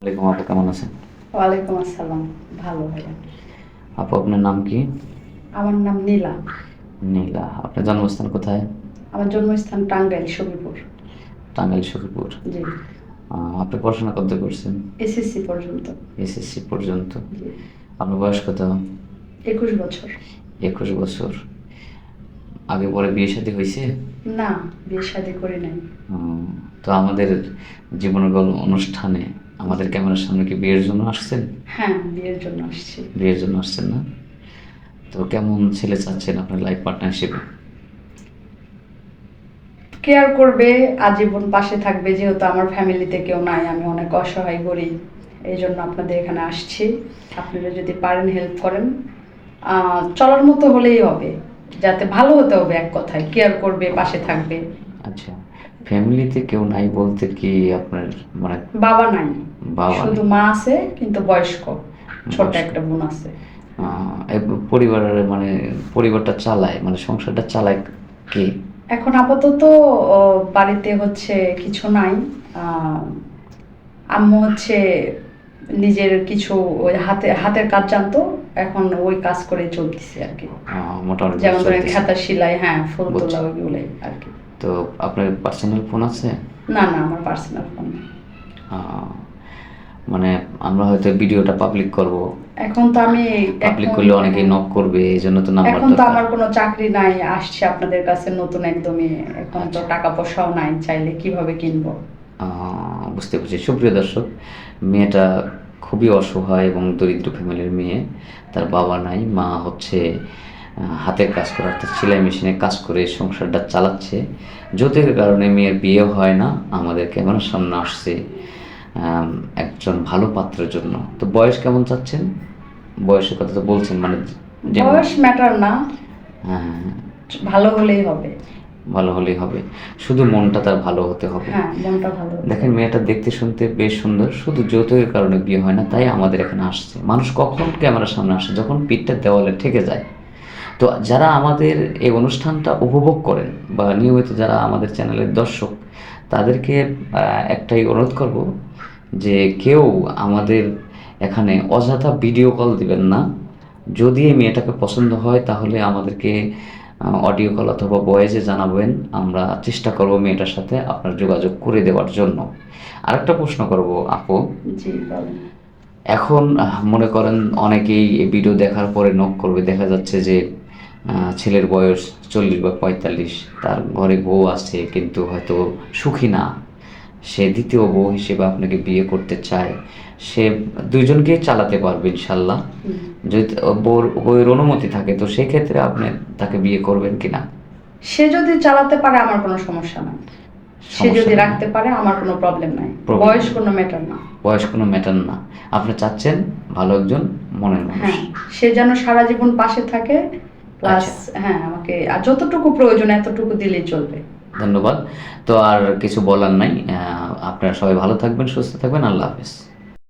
ওয়ালাইকুম আপু, কেমন আছেন? ওয়ালাইকুম আসসালাম। ভালো ভাইয়া। আপু, আপনার নাম কি? আমার নাম নীলা। নীলা। আপনার জন্মস্থান কোথায়? আমার জন্মস্থান টাঙ্গাইল সখীপুর। টাঙ্গাইল সখীপুর। জি। আপনি পড়াশোনা করতে করছেন? এসএসসি পর্যন্ত। এসএসসি পর্যন্ত। জি। আপনার বয়স কত? 21 বছর। 21 বছর। আগে পরে বিয়ে শাদী হয়েছে? না, বিয়ে শাদী করি নাই। উম, তো আমাদের জীবনের গল্প অনুষ্ঠানে আমাদের ক্যামেরার সামনে কি বিয়ের জন্য আসছেন? হ্যাঁ, বিয়ের জন্য আসছি। বিয়ের জন্য আসছেন না? তো কেমন ছেলে চাচ্ছেন আপনার লাইফ পার্টনার হিসেবে? কেয়ার করবে, আজীবন পাশে থাকবে, যেহেতু আমার ফ্যামিলিতে কেউ নাই, আমি অনেক অসহায় গরিব। এই জন্য আপনাদের এখানে আসছি। আপনারা যদি পারেন হেল্প করেন, চলার মতো হলেই হবে। যাতে ভালো হতে হবে, এক কথায় কেয়ার করবে, পাশে থাকবে। আচ্ছা, ফ্যামিলিতে কেউ নাই বলতে কি আপনার মানে? বাবা নাই, বাবা শুধু নেই? মা আছে, কিন্তু বয়স্ক। ছোট বয়স্ক। একটা বোন আছে। পরিবারের মানে পরিবারটা চালায় মানে সংসারটা চালায় কে? এখন আপাতত বাড়িতে হচ্ছে কিছু নাই। আহ, আম্মু হচ্ছে নিজের কিছু ওই হাতের কাজ জানতো, এখন ওই কাজ করে চলতেছে আর কি। মোটামুটি যেমন ধরেন চলতেছে। খাতা সেলাই, হ্যাঁ, ফুল বুঝছি। তোলা, ওইগুলোই আর কি। তো আপনার পার্সোনাল ফোন আছে? না না, আমার পার্সোনাল ফোন। আহ, মানে আমরা হয়তো ভিডিওটা পাবলিক করব। এখন তো আমি পাবলিক এখন করলে অনেকেই হ্যাঁ, নক করবে, এই জন্য তো নাম্বার এখন তো দরকার। আমার কোনো চাকরি নাই, আসছে আপনাদের কাছে নতুন একদমই। এখন তো আচ্ছা। টাকা পয়সাও নাই, চাইলে কিভাবে কিনবো। বুঝতে পারছি। সুপ্রিয় দর্শক, মেয়েটা খুবই অসহায় এবং দরিদ্র ফ্যামিলির মেয়ে। তার বাবা নাই, মা হচ্ছে হাতের কাজ করে অর্থাৎ সেলাই মেশিনে কাজ করে সংসারটা চালাচ্ছে। যৌতুকের কারণে মেয়ের বিয়ে হয় না। আমাদের ক্যামেরার সামনে আসছে আম, একজন ভালো পাত্রের জন্য। তো বয়স কেমন চাচ্ছেন? বয়সের কথা তো বলছেন মানে যেমন। বয়স ম্যাটার না, হ্যাঁ, ভালো হলেই হবে। ভালো হলেই হবে। শুধু মনটা তার ভালো হতে হবে। হ্যাঁ, মনটা ভালো হতে দেখেন, হবে। মেয়েটা দেখতে শুনতে বেশ সুন্দর, শুধু যৌতুকের কারণে বিয়ে হয় না, তাই আমাদের এখানে আসছে। মানুষ কখন ক্যামেরার সামনে আসে? যখন পিঠটা দেওয়ালে ঠেকে যায়। তো যারা আমাদের এই অনুষ্ঠানটা উপভোগ করেন বা নিয়মিত যারা আমাদের চ্যানেলের দর্শক, তাদেরকে একটাই অনুরোধ করব যে কেউ আমাদের এখানে অযথা ভিডিও কল দিবেন না। যদি এই মেয়েটাকে পছন্দ হয় তাহলে আমাদেরকে অডিও কল অথবা ভয়েসে জানাবেন। আমরা চেষ্টা করব মেয়েটার সাথে আপনার যোগাযোগ করে দেওয়ার জন্য। আরেকটা প্রশ্ন করব আপু। জি, বলেন। এখন মনে করেন অনেকেই এই ভিডিও দেখার পরে নক করবে, দেখা যাচ্ছে যে ছেলের বয়স 40 বা 45, তার ঘরে বউ আছে কিন্তু হয়তো সুখী না। সে দ্বিতীয় বউ হিসেবে আপনাকে বিয়ে করতে চায়। সে দুইজনকেই চালাতে পারবে ইনশাল্লাহ, হুম। যদি বউয়ের অনুমতি থাকে। তো সেক্ষেত্রে আপনি তাকে বিয়ে করবেন কিনা? সে যদি চালাতে পারে আমার কোনো সমস্যা নাই। সে সমস্যা যদি নেই। রাখতে পারে আমার কোনো প্রবলেম নাই। Problem বয়স নেই। কোনো ম্যাটার না। বয়স কোনো ম্যাটার না। আপনি চাচ্ছেন ভালো একজন মনের মানুষ। হ্যাঁ, সে যেন সারা জীবন পাশে থাকে, প্লাস আচ্ছা, হ্যাঁ, আমাকে আর যতটুকু প্রয়োজন এতটুকু দিলেই চলবে। ধন্যবাদ। তো আর কিছু বলার নাই। আপনারা সবাই ভালো থাকবেন, সুস্থ থাকবেন। আল্লাহ হাফেজ।